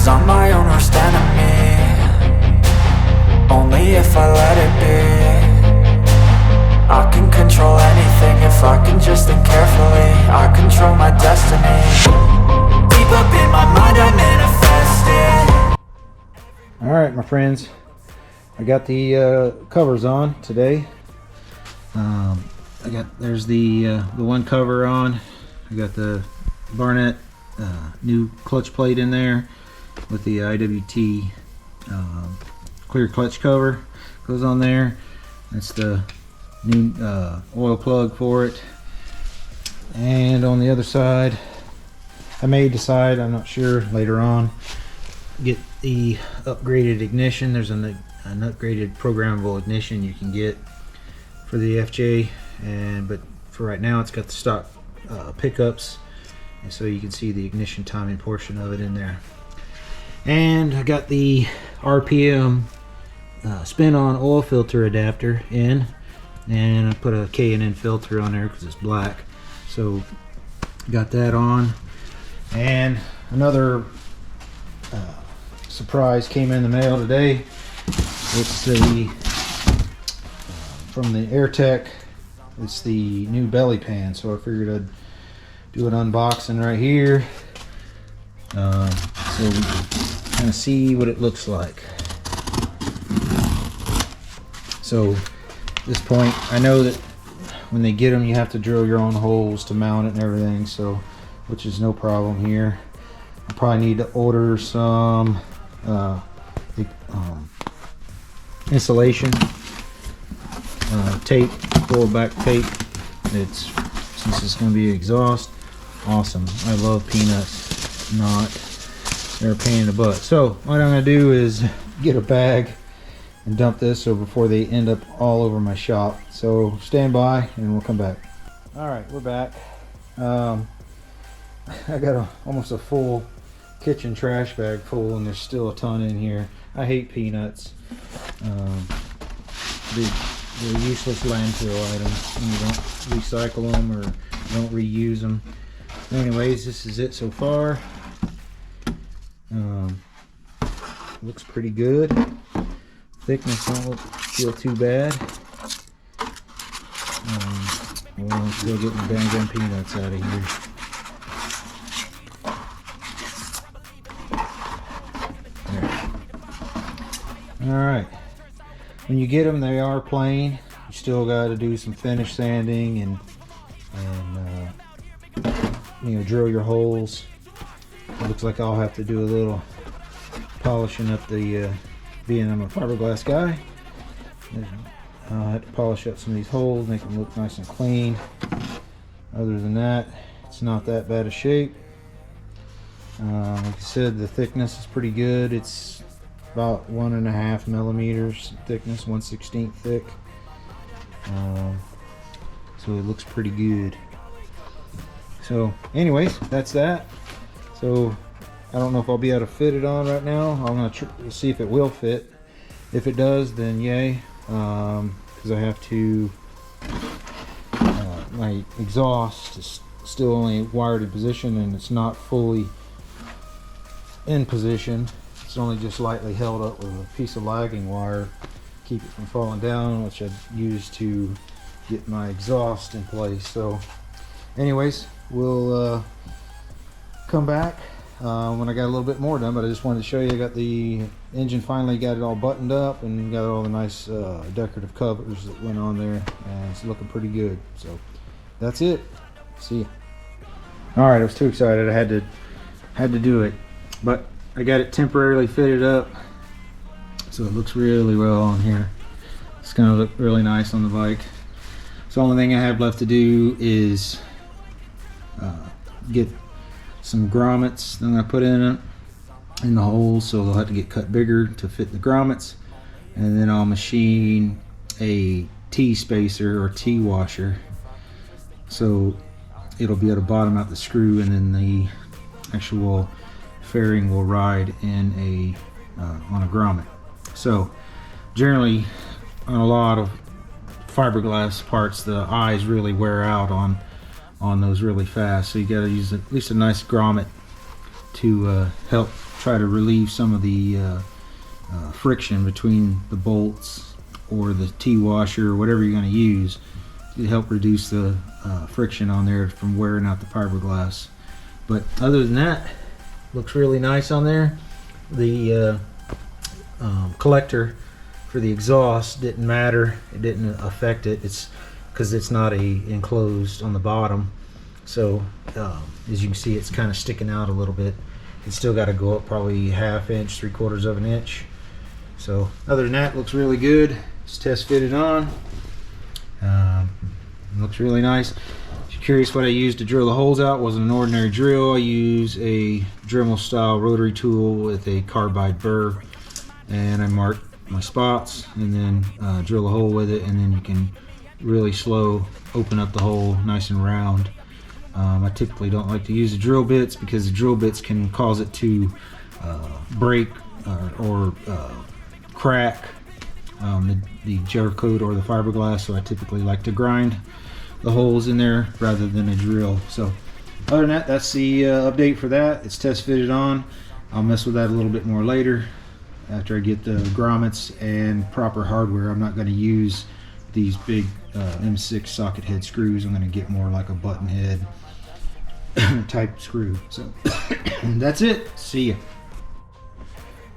'cause I'm my own worst enemy. Only if I let it be. I can control anything if I can just think carefully. I control my destiny. Deep up in my mind I manifest it. Alright, my friends, I got the covers on today. There's the one cover on. I got the Barnett new clutch plate in there with the IWT clear clutch cover goes on there. That's the new oil plug for it. And on the other side, I may decide, I'm not sure, later on, get the upgraded ignition. There's an upgraded programmable ignition you can get for the FJ, but for right now it's got the stock pickups, and so you can see the ignition timing portion of it in there. And I got the RPM spin-on oil filter adapter in, and I put a K&N filter on there because it's black, so got that on. And another surprise came in the mail today. It's the from the AirTech. It's the new belly pan, so I figured I'd do an unboxing right here, so we can kind of see what it looks like. So at this point, I know that when they get them, you have to drill your own holes to mount it and everything, so which is no problem here. I probably need to order some insulation tape, pull back tape. Since it's going to be exhaust, awesome. I love peanuts. They're a pain in the butt. So what I'm going to do is get a bag and dump this, so before they end up all over my shop. So stand by and we'll come back. All right, we're back. I got almost a full kitchen trash bag full, and there's still a ton in here. I hate peanuts. They're useless landfill items, and you don't recycle them or don't reuse them. Anyways, this is it so far. Looks pretty good. Thickness don't feel too bad. We'll still get the dang peanuts out of here. Alright, when you get them, they are plain. You still got to do some finish sanding and drill your holes. It looks like I'll have to do a little polishing up the being I'm a fiberglass guy. I'll have to polish up some of these holes, make them look nice and clean. Other than that, it's not that bad a shape. Like I said, the thickness is pretty good. It's about 1.5 millimeters thickness, 1/16 thick. So it looks pretty good. So anyways, that's that. So I don't know if I'll be able to fit it on right now. I'm gonna see if it will fit. If it does, then yay, because I have to my exhaust is still only wired in position, and it's not fully in position. It's only just lightly held up with a piece of lagging wire, keep it from falling down, which I'd use to get my exhaust in place. So anyways, we'll come back when I got a little bit more done, but I just wanted to show you I got the engine, finally got it all buttoned up and got all the nice decorative covers that went on there, and it's looking pretty good. So that's it. See ya. All right, I was too excited. I had to do it, but I got it temporarily fitted up, so it looks really well on here. It's gonna look really nice on the bike. So the only thing I have left to do is get some grommets that I'm gonna put in the holes, so they'll have to get cut bigger to fit the grommets, and then I'll machine a T-spacer or T-washer, so it'll be able to bottom out the screw, and then the actual fairing will ride in on a grommet. So generally on a lot of fiberglass parts, the eyes really wear out on those really fast, so you got to use at least a nice grommet to help try to relieve some of the friction between the bolts or the T-washer or whatever you're going to use to help reduce the friction on there from wearing out the fiberglass. But other than that, looks really nice on there. The collector for the exhaust didn't matter, it didn't affect it. It's because it's not enclosed on the bottom, so as you can see, it's kind of sticking out a little bit. It's still got to go up probably 1/2 inch, 3/4 of an inch. So other than that, looks really good. It's test fitted on. Looks really nice. If you're curious what I used to drill the holes out, it wasn't an ordinary drill. I use a Dremel style rotary tool with a carbide burr, and I mark my spots and then drill a hole with it, and then you can really slow open up the hole nice and round. I typically don't like to use the drill bits because the drill bits can cause it to break or crack the gel coat or the fiberglass, so I typically like to grind the holes in there rather than a drill. So other than that, that's the update for that. It's test fitted on. I'll mess with that a little bit more later after I get the grommets and proper hardware. I'm not going to use these big M6 socket head screws. I'm going to get more like a button head type screw. So that's it. See ya.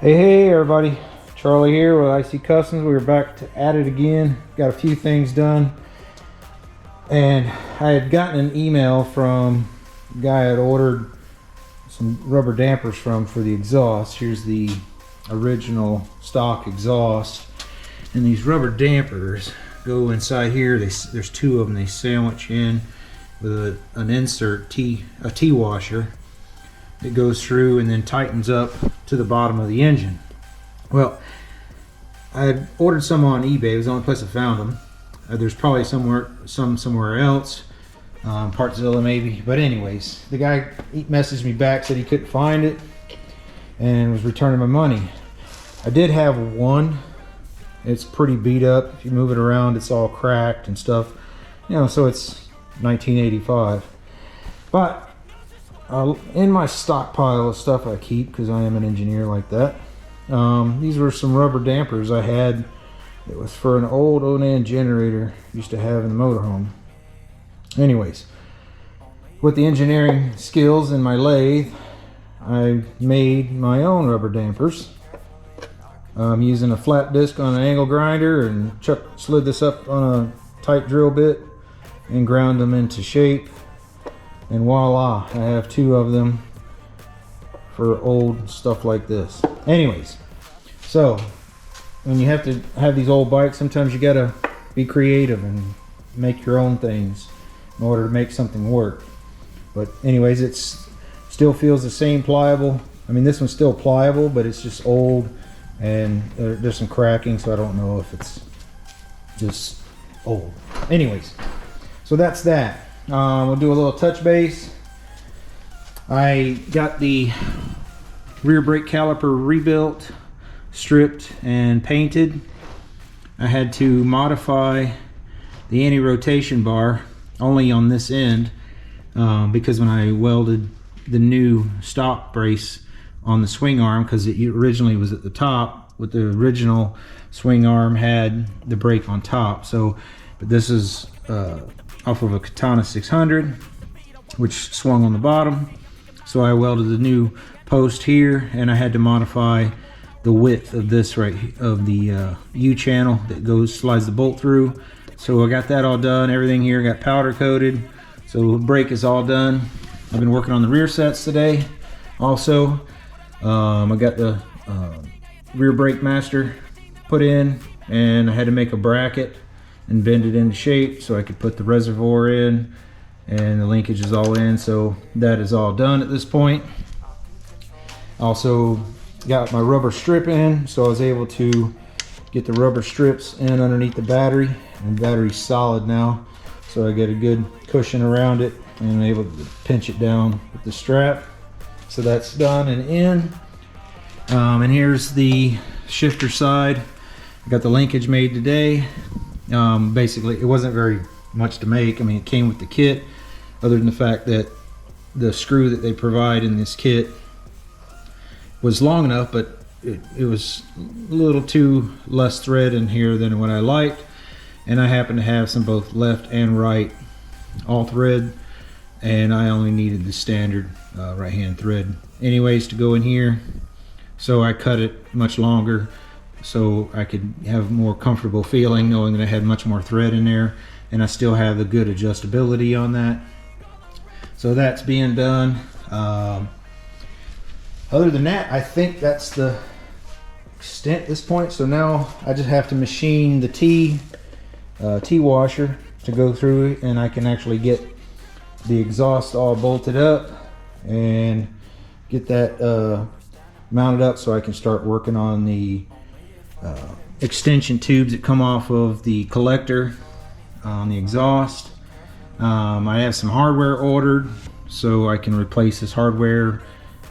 Hey everybody, Charlie here with IC Customs. We're back at it again. Got a few things done, and I had gotten an email from a guy I had ordered some rubber dampers from for the exhaust. Here's the original stock exhaust, and these rubber dampers go inside here. There's 2 of them. They sandwich in with an insert a T-washer. It goes through and then tightens up to the bottom of the engine. Well, I had ordered some on eBay. It was the only place I found them. There's probably somewhere else, Partzilla maybe. But anyways, the guy messaged me back, said he couldn't find it and was returning my money. I did have one. It's pretty beat up. If you move it around, it's all cracked and stuff. You know, so it's 1985. But in my stockpile of stuff I keep, because I am an engineer like that, these were some rubber dampers I had. It was for an old Onan generator I used to have in the motorhome. Anyways, with the engineering skills in my lathe, I made my own rubber dampers. I'm using a flat disc on an angle grinder, and Chuck slid this up on a tight drill bit and ground them into shape, and voila, I have 2 of them for old stuff like this. Anyways, so when you have to have these old bikes, sometimes you gotta be creative and make your own things in order to make something work. But anyways, it still feels the same pliable. I mean, this one's still pliable, but it's just old, and there's some cracking, so I don't know if it's just old. Anyways, so that's that. We'll do a little touch base. I got the rear brake caliper rebuilt, stripped, and painted. I had to modify the anti-rotation bar only on this end because when I welded the new stop brace on the swing arm, because it originally was at the top, with the original swing arm had the brake on top. So, but this is off of a Katana 600, which swung on the bottom. So I welded the new post here, and I had to modify the width of this of the U channel that slides the bolt through. So I got that all done. Everything here got powder coated. So the brake is all done. I've been working on the rear sets today. Also, I got the rear brake master put in, and I had to make a bracket and bend it into shape so I could put the reservoir in, and the linkage is all in. So that is all done at this point. Also got my rubber strip in, so I was able to get the rubber strips in underneath the battery, and the battery's solid now, so I get a good cushion around it and I'm able to pinch it down with the strap. So that's done and in. And here's the shifter side. I got the linkage made today. Basically, it wasn't very much to make. I mean, it came with the kit, other than the fact that the screw that they provide in this kit was long enough, but it was a little too less thread in here than what I liked. And I happen to have some both left and right all thread, and I only needed the standard right hand thread anyways to go in here. So I cut it much longer so I could have a more comfortable feeling knowing that I had much more thread in there, and I still have the good adjustability on that. So that's being done. Other than that, I think that's the extent at this point. So now I just have to machine the T washer to go through it, and I can actually get the exhaust all bolted up and get that mounted up so I can start working on the extension tubes that come off of the collector on the exhaust. I have some hardware ordered, so I can replace this hardware,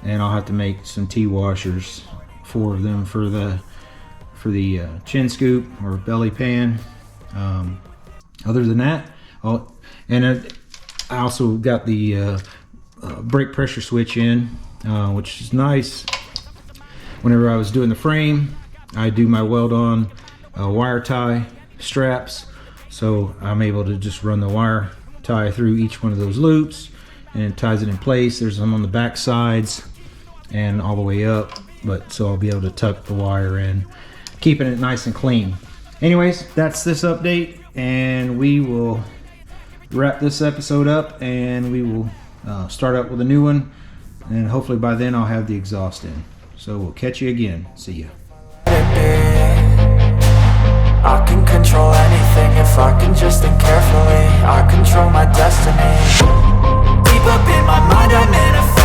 and I'll have to make some T washers, 4 of them for the chin scoop or belly pan. Other than that, I also got the brake pressure switch in, which is nice. Whenever I was doing the frame, I do my weld on wire tie straps, so I'm able to just run the wire tie through each one of those loops, and it ties it in place. There's some on the back sides and all the way up, but so I'll be able to tuck the wire in, keeping it nice and clean. Anyways, that's this update, and we will wrap this episode up, and we will start up with a new one, and hopefully by then I'll have the exhaust in. So we'll catch you again. See ya. I can control anything if I can just think carefully. I control my destiny. Deep up in my mind I manifest.